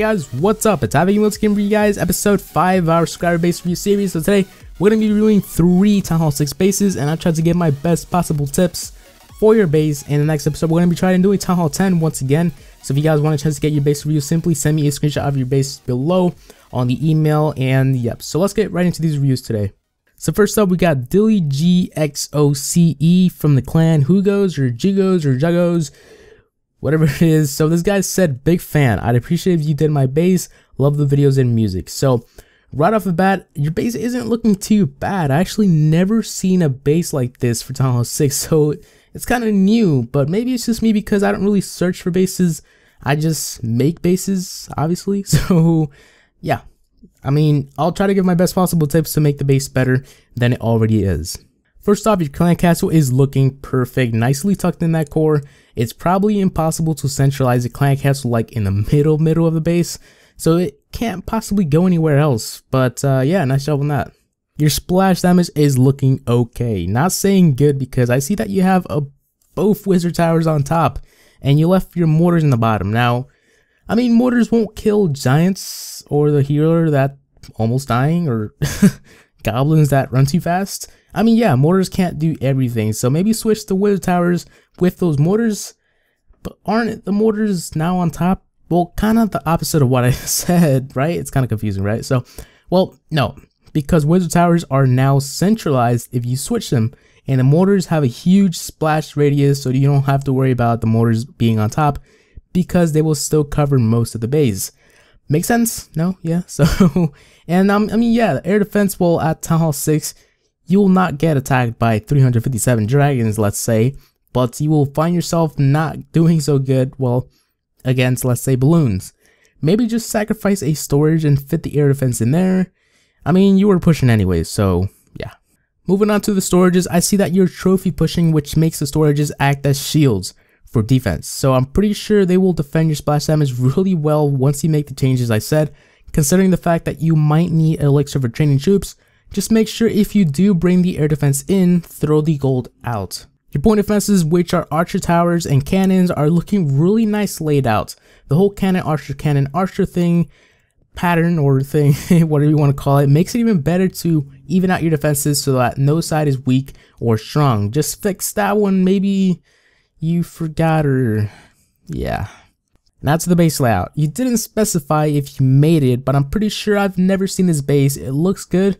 guys, what's up? It's HaVoC once again for you guys, episode 5 of our subscriber base review series. So today, we're going to be reviewing 3 Town Hall 6 bases, and I tried to get my best possible tips for your base. In the next episode, we're going to be trying doing Town Hall 10 once again. So if you guys want a chance to get your base review, simply send me a screenshot of your base below on the email, and yep. So let's get right into these reviews today. So first up, we got Dilly GXOCE from the clan Hugos or Jigos or Juggos, whatever it is. So this guy said, big fan, I'd appreciate if you did my base, love the videos and music. So right off the bat, your base isn't looking too bad. I actually never seen a base like this for Town Hall 6, so it's kind of new, but maybe it's just me because I don't really search for bases. I just make bases, obviously. So yeah, I mean, I'll try to give my best possible tips to make the base better than it already is. First off, your clan castle is looking perfect, nicely tucked in that core. It's probably impossible to centralize a clan castle like in the middle of the base, so it can't possibly go anywhere else. But yeah, nice job on that. Your splash damage is looking okay. Not saying good because I see that you have both wizard towers on top and you left your mortars in the bottom. Now, I mean, mortars won't kill giants or the healer that almost dying or goblins that run too fast. I mean, yeah, mortars can't do everything, so maybe switch the wizard towers with those mortars. But aren't the mortars now on top? Well, kind of the opposite of what I said, right? It's kind of confusing, right? So, well, no, because wizard towers are now centralized if you switch them, and the mortars have a huge splash radius, so you don't have to worry about the mortars being on top because they will still cover most of the base. Make sense? No? Yeah. So, and I mean, yeah, the air defense, well, at Town Hall 6, you will not get attacked by 357 dragons, let's say, but you will find yourself not doing so good, well, against, let's say, balloons. Maybe just sacrifice a storage and fit the air defense in there. I mean, you were pushing anyways, so yeah. Moving on to the storages, I see that you're trophy pushing, which makes the storages act as shields for defense. So I'm pretty sure they will defend your splash damage really well once you make the changes I said. Considering the fact that you might need elixir for training troops, just make sure if you do bring the air defense in, throw the gold out. Your point defenses, which are archer towers and cannons, are looking really nice laid out. The whole cannon archer thing, pattern or thing, whatever you want to call it, makes it even better to even out your defenses so that no side is weak or strong. Just fix that one, maybe you forgot, or yeah. Now to the base layout. You didn't specify if you made it, but I'm pretty sure I've never seen this base. It looks good.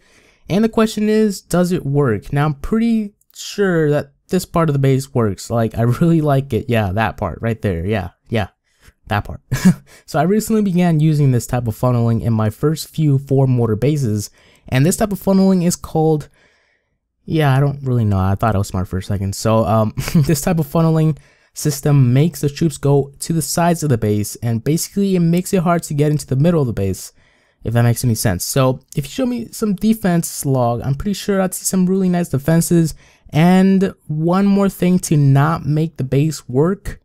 And the question is, does it work? Now I'm pretty sure that this part of the base works. Like, I really like it. Yeah, that part right there. Yeah, that part. So I recently began using this type of funneling in my first few 4 mortar bases. And this type of funneling is called, yeah, I don't really know. I thought I was smart for a second. So this type of funneling system makes the troops go to the sides of the base, and basically it makes it hard to get into the middle of the base, if that makes any sense. So if you show me some defense log, I'm pretty sure I'd see some really nice defenses. And one more thing to not make the base work.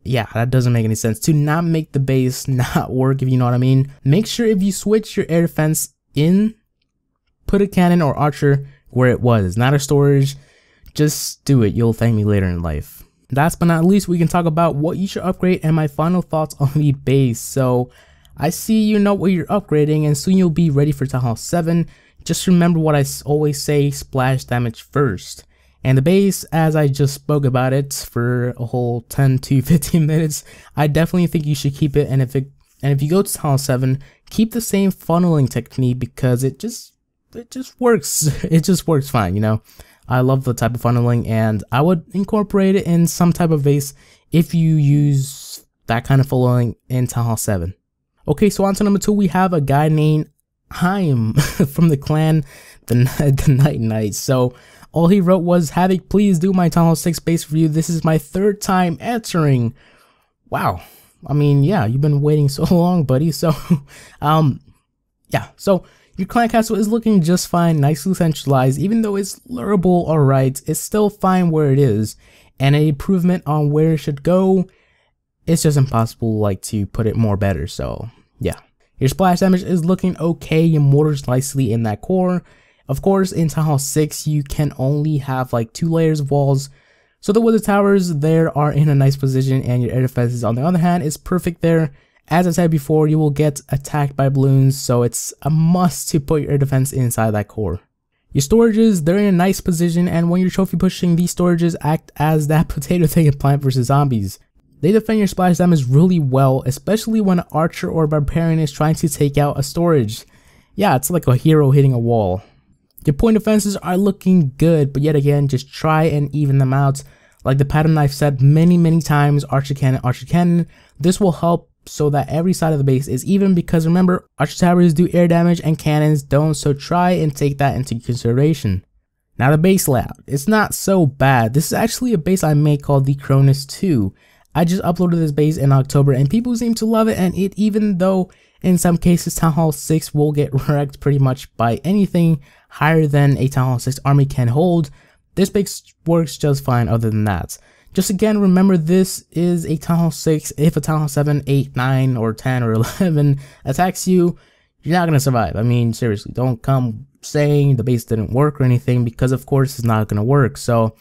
Yeah, that doesn't make any sense. To not make the base not work, if you know what I mean. Make sure if you switch your air defense in, put a cannon or archer where it was, not a storage. Just do it. You'll thank me later in life. Last but not least, we can talk about what you should upgrade and my final thoughts on the base. So I see you know what you're upgrading, and soon you'll be ready for Town Hall 7. Just remember what I always say, splash damage first. And the base, as I just spoke about it for a whole 10 to 15 minutes, I definitely think you should keep it. And if you go to Town Hall 7, keep the same funneling technique because it just works. It just works fine, you know. I love the type of funneling, and I would incorporate it in some type of base if you use that kind of funneling in Town Hall 7. Okay, so on to number 2, we have a guy named Haim from the clan the Night Knights. So all he wrote was, HaVoC, please do my Town Hall 6 base review. This is my 3rd time answering. Wow. I mean, yeah, you've been waiting so long, buddy. So yeah, so your clan castle is looking just fine, nicely centralized. Even though it's lurable, alright, it's still fine where it is. And an improvement on where it should go, it's just impossible like to put it more better. So yeah, your splash damage is looking okay. Your mortars nicely in that core. Of course, in Town Hall 6, you can only have like 2 layers of walls. So the wizard towers there are in a nice position, and your air defenses on the other hand is perfect there. as I said before, you will get attacked by balloons, so it's a must to put your defense inside that core. Your storages, they're in a nice position, and when you're trophy pushing, these storages act as that potato thing in Plant vs Zombies. They defend your splash damage really well, especially when an archer or barbarian is trying to take out a storage. Yeah, it's like a hero hitting a wall. Your point defenses are looking good, but yet again, just try and even them out. Like the pattern I've said many times, archer cannon. This will help so that every side of the base is even, because remember, archer towers do air damage and cannons don't, so try and take that into consideration. Now the base layout, it's not so bad. This is actually a base I made called the Cronus 2. I just uploaded this base in October and people seem to love it, and it, even though in some cases Town Hall 6 will get wrecked pretty much by anything higher than a Town Hall 6 army can hold, this base works just fine other than that. Just again, remember this is a Town Hall 6. If a Town Hall 7, 8, 9, or 10, or 11 attacks you, you're not going to survive. I mean, seriously, don't come saying the base didn't work or anything, because of course it's not going to work. So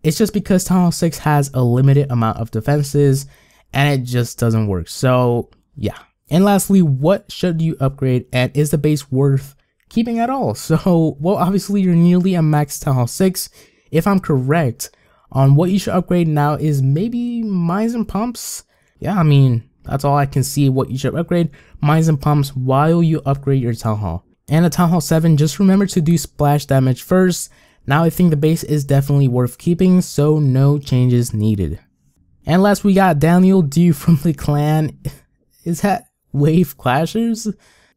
it's just because Town Hall 6 has a limited amount of defenses and it just doesn't work. So yeah. And lastly, what should you upgrade, and is the base worth keeping at all? So, well, obviously you're nearly a max Town Hall 6. If I'm correct on what you should upgrade now is maybe mines and pumps. Yeah, I mean, that's all I can see what you should upgrade, mines and pumps, while you upgrade your Town Hall. And a Town Hall 7, just remember to do splash damage first. Now I think the base is definitely worth keeping, so no changes needed. And last we got Daniel D from the clan. Is that Wave Clashers?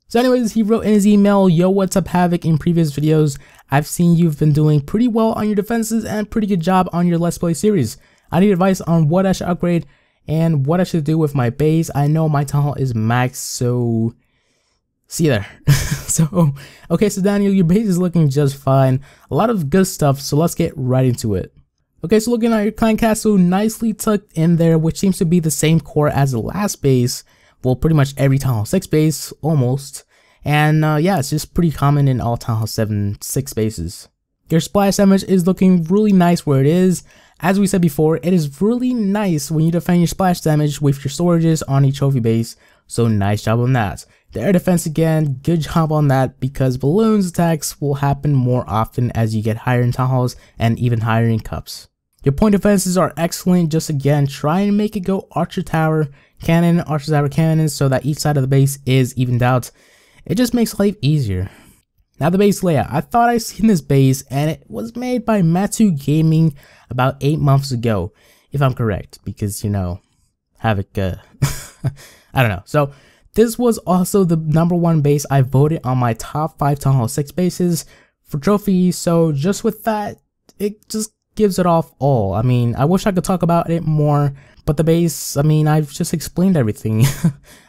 So anyways, he wrote in his email, "Yo, what's up HaVoC? In previous videos, I've seen you've been doing pretty well on your defenses and pretty good job on your Let's Play series. I need advice on what I should upgrade and what I should do with my base. I know my Town Hall is maxed, so see you there." So, okay, so Daniel, your base is looking just fine. A lot of good stuff, so let's get right into it. Okay, so looking at your clan castle, nicely tucked in there, which seems to be the same core as the last base. Well, pretty much every Town Hall 6 base, almost. And yeah, it's just pretty common in all Town Hall 7, 6 bases. Your splash damage is looking really nice where it is. As we said before, it is really nice when you defend your splash damage with your storages on a trophy base, so nice job on that. The air defense again, good job on that, because balloons attacks will happen more often as you get higher in Town Halls and even higher in cups. Your point defenses are excellent, just again, try and make it go archer tower, cannon, archer tower, cannon, so that each side of the base is evened out. It just makes life easier. Now the base layout, I thought I'd seen this base and it was made by Matu Gaming about 8 months ago, if I'm correct, because you know, HaVoC, I don't know. So this was also the #1 base I voted on my top 5 Town Hall 6 bases for trophies, so just with that, it just gives it off all. I mean, I wish I could talk about it more, but the base, I mean, I've just explained everything.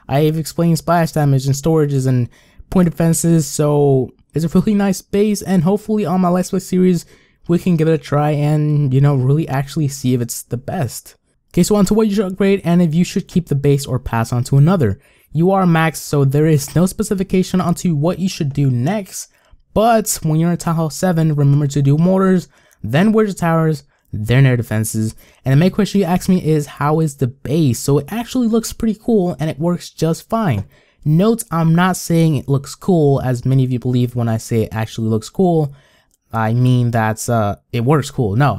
I've explained splash damage and storages and point defenses, so it's a really nice base, and hopefully on my Let's Play series, we can give it a try and, you know, really actually see if it's the best. Okay, so on to what you should upgrade and if you should keep the base or pass on to another. You are maxed, so there is no specification onto what you should do next, but when you're in Town Hall 7, remember to do mortars, then wedge towers, then air defenses. And the main question you ask me is, how is the base? So it actually looks pretty cool and it works just fine. Note, I'm not saying it looks cool as many of you believe when I say it actually looks cool. I mean that it works cool. No.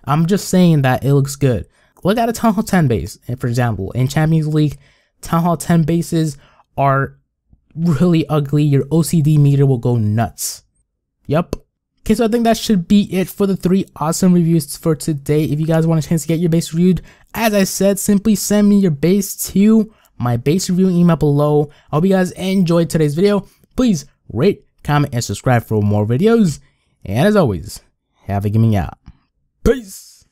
I'm just saying that it looks good. Look at a Town Hall 10 base, for example. In Champions League, Town Hall 10 bases are really ugly. Your OCD meter will go nuts. Yup. Okay, so I think that should be it for the 3 awesome reviews for today. If you guys want a chance to get your base reviewed, as I said, simply send me your base to my base review email below. I hope you guys enjoyed today's video. Please rate, comment, and subscribe for more videos. And as always, HaVoC Gaming out. Peace!